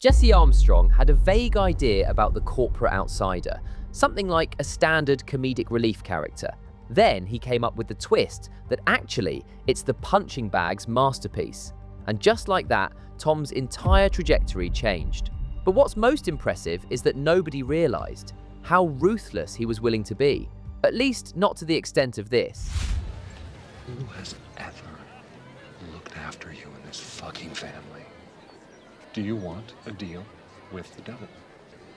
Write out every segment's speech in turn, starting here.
Jesse Armstrong had a vague idea about the corporate outsider, something like a standard comedic relief character. Then he came up with the twist that actually it's the punching bag's masterpiece. And just like that, Tom's entire trajectory changed. But what's most impressive is that nobody realized how ruthless he was willing to be, at least not to the extent of this. Who has ever looked after you in this fucking family? Do you want a deal with the devil?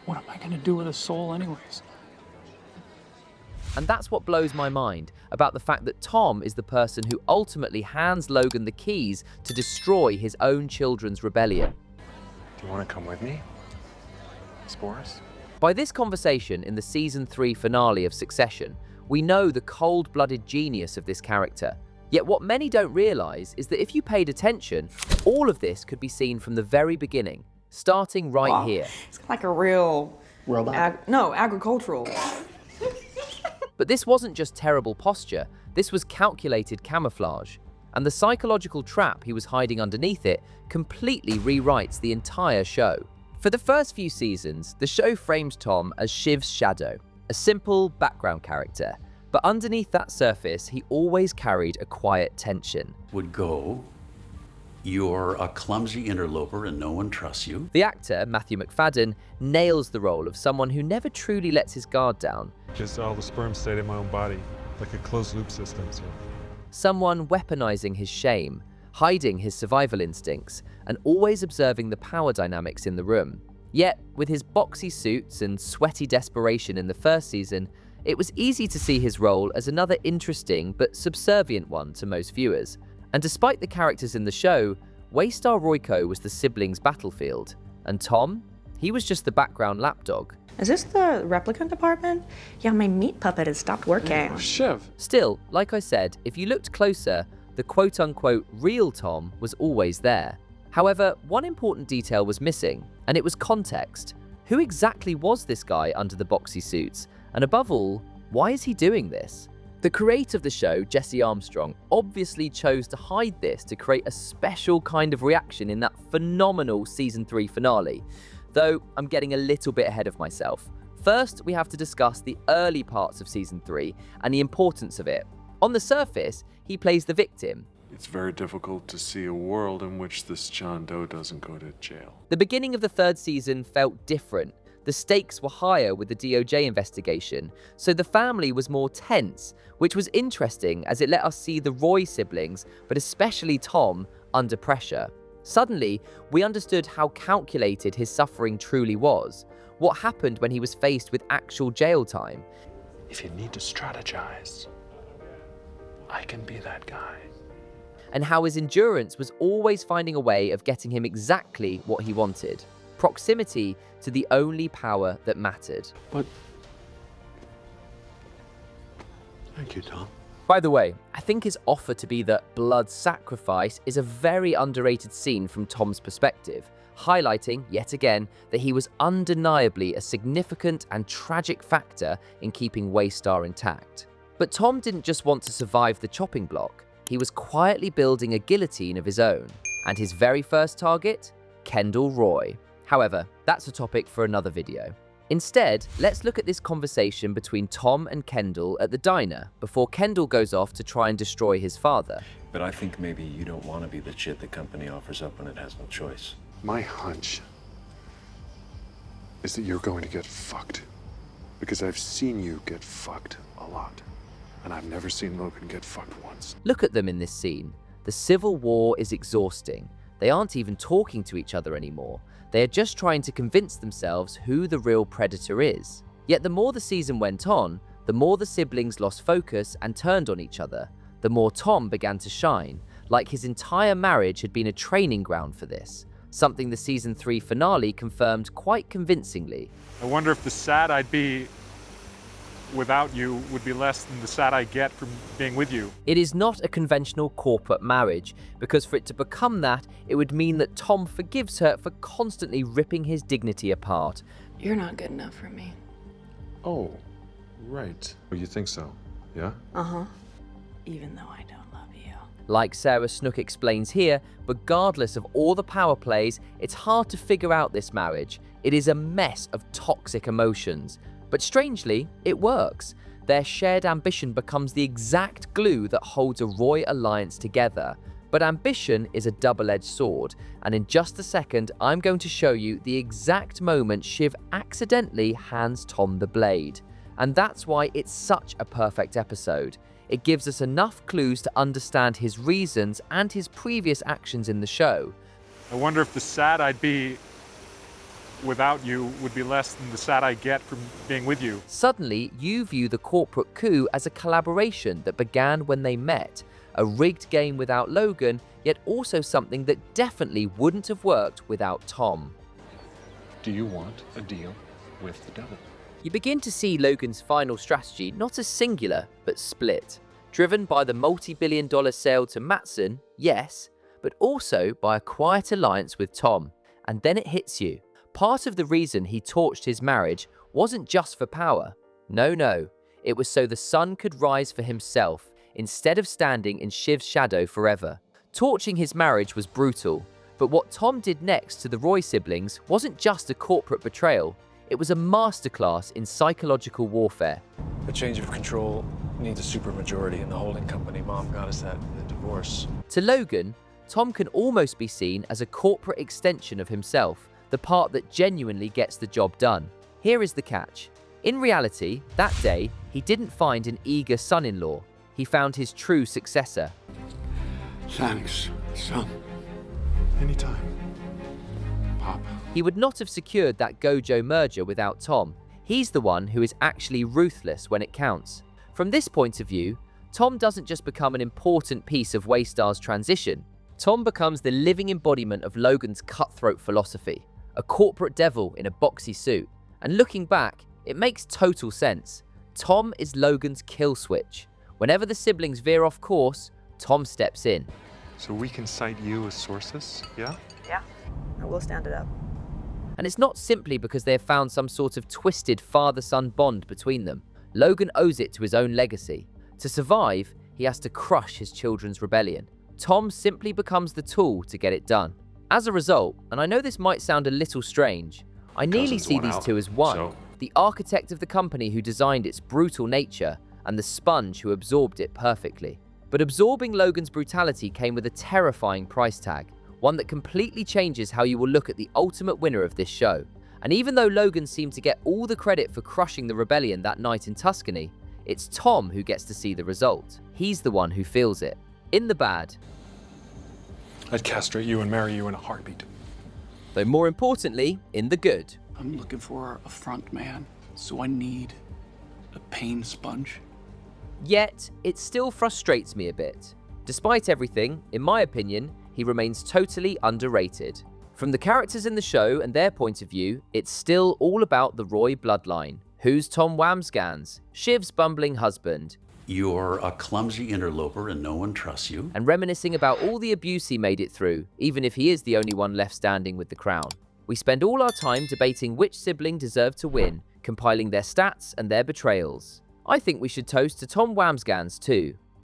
What am I gonna do with a soul anyways? And that's what blows my mind about the fact that Tom is the person who ultimately hands Logan the keys to destroy his own children's rebellion. Do you want to come with me? Explore us? By this conversation in the season 3 finale of Succession, we know the cold-blooded genius of this character. Yet what many don't realize is that if you paid attention, all of this could be seen from the very beginning, starting right here. It's like a real robot. Agricultural. But this wasn't just terrible posture, this was calculated camouflage. And the psychological trap he was hiding underneath it completely rewrites the entire show. For the first few seasons, the show framed Tom as Shiv's shadow, a simple background character. But underneath that surface, he always carried a quiet tension. Would go, you're a clumsy interloper and no one trusts you. The actor, Matthew McFadden, nails the role of someone who never truly lets his guard down. Just all the sperm stayed in my own body, like a closed loop system. So. Someone weaponizing his shame, hiding his survival instincts, and always observing the power dynamics in the room. Yet, with his boxy suits and sweaty desperation in the first season, it was easy to see his role as another interesting but subservient one to most viewers. And despite the characters in the show, Waystar Royco was the siblings' battlefield. And Tom? He was just the background lapdog. Is this the replicant department? Yeah, my meat puppet has stopped working. Oh, Shiv. Still, like I said, if you looked closer, the quote-unquote real Tom was always there. However, one important detail was missing, and it was context. Who exactly was this guy under the boxy suits? And above all, why is he doing this? The creator of the show, Jesse Armstrong, obviously chose to hide this to create a special kind of reaction in that phenomenal season 3 finale. Though I'm getting a little bit ahead of myself. First, we have to discuss the early parts of season 3 and the importance of it. On the surface, he plays the victim. It's very difficult to see a world in which this John Doe doesn't go to jail. The beginning of the 3rd season felt different. The stakes were higher with the DOJ investigation, so the family was more tense, which was interesting as it let us see the Roy siblings, but especially Tom, under pressure. Suddenly, we understood how calculated his suffering truly was, what happened when he was faced with actual jail time. If you need to strategize, I can be that guy. And how his endurance was always finding a way of getting him exactly what he wanted. Proximity to the only power that mattered. But thank you, Tom. By the way, I think his offer to be the blood sacrifice is a very underrated scene from Tom's perspective, highlighting, yet again, that he was undeniably a significant and tragic factor in keeping Waystar intact. But Tom didn't just want to survive the chopping block, he was quietly building a guillotine of his own. And his very first target? Kendall Roy. However, that's a topic for another video. Instead, let's look at this conversation between Tom and Kendall at the diner before Kendall goes off to try and destroy his father. But I think maybe you don't want to be the shit the company offers up when it has no choice. My hunch is that you're going to get fucked. Because I've seen you get fucked a lot. And I've never seen Logan get fucked once. Look at them in this scene. The civil war is exhausting. They aren't even talking to each other anymore. They are just trying to convince themselves who the real predator is. Yet the more the season went on, the more the siblings lost focus and turned on each other. The more Tom began to shine, like his entire marriage had been a training ground for this. Something the season 3 finale confirmed quite convincingly. I wonder if the sad I'd be without you would be less than the sad I get from being with you. It is not a conventional corporate marriage, because for it to become that, it would mean that Tom forgives her for constantly ripping his dignity apart. You're not good enough for me. Oh, right. Oh, you think so? Yeah? Uh-huh. Even though I don't love you. Like Sarah Snook explains here, regardless of all the power plays, it's hard to figure out this marriage. It is a mess of toxic emotions. But strangely, it works. Their shared ambition becomes the exact glue that holds a Roy alliance together. But ambition is a double-edged sword, and in just a second, I'm going to show you the exact moment Shiv accidentally hands Tom the blade. And that's why it's such a perfect episode. It gives us enough clues to understand his reasons and his previous actions in the show. I wonder if the sad I'd be without you would be less than the sad I get from being with you. Suddenly, you view the corporate coup as a collaboration that began when they met, a rigged game without Logan, yet also something that definitely wouldn't have worked without Tom. Do you want a deal with the devil? You begin to see Logan's final strategy not as singular, but split. Driven by the multi-billion-dollar sale to Matson, yes, but also by a quiet alliance with Tom. And then it hits you. Part of the reason he torched his marriage wasn't just for power. No. It was so the son could rise for himself, instead of standing in Shiv's shadow forever. Torching his marriage was brutal, but what Tom did next to the Roy siblings wasn't just a corporate betrayal. It was a masterclass in psychological warfare. The change of control needs a supermajority in the holding company. Mom got us that in the divorce. To Logan, Tom can almost be seen as a corporate extension of himself, the part that genuinely gets the job done. Here is the catch. In reality, that day, he didn't find an eager son-in-law. He found his true successor. Thanks, son. Anytime, Pop. He would not have secured that Gojo merger without Tom. He's the one who is actually ruthless when it counts. From this point of view, Tom doesn't just become an important piece of Waystar's transition. Tom becomes the living embodiment of Logan's cutthroat philosophy, a corporate devil in a boxy suit. And looking back, it makes total sense. Tom is Logan's kill switch. Whenever the siblings veer off course, Tom steps in. So we can cite you as sources, yeah? Yeah, I will stand it up. And it's not simply because they have found some sort of twisted father-son bond between them. Logan owes it to his own legacy. To survive, he has to crush his children's rebellion. Tom simply becomes the tool to get it done. As a result, and I know this might sound a little strange, I nearly see these two as one. The architect of the company who designed its brutal nature, and the sponge who absorbed it perfectly. But absorbing Logan's brutality came with a terrifying price tag, one that completely changes how you will look at the ultimate winner of this show. And even though Logan seemed to get all the credit for crushing the rebellion that night in Tuscany, it's Tom who gets to see the result. He's the one who feels it. In the bad. I'd castrate you and marry you in a heartbeat. Though more importantly, in the good. I'm looking for a front man, so I need a pain sponge. Yet, it still frustrates me a bit. Despite everything, in my opinion, he remains totally underrated. From the characters in the show and their point of view, it's still all about the Roy bloodline. Who's Tom Wambsgans, Shiv's bumbling husband? You're a clumsy interloper and no one trusts you. And reminiscing about all the abuse he made it through, even if he is the only one left standing with the crown. We spend all our time debating which sibling deserved to win, compiling their stats and their betrayals. I think we should toast to Tom Wambsgans too.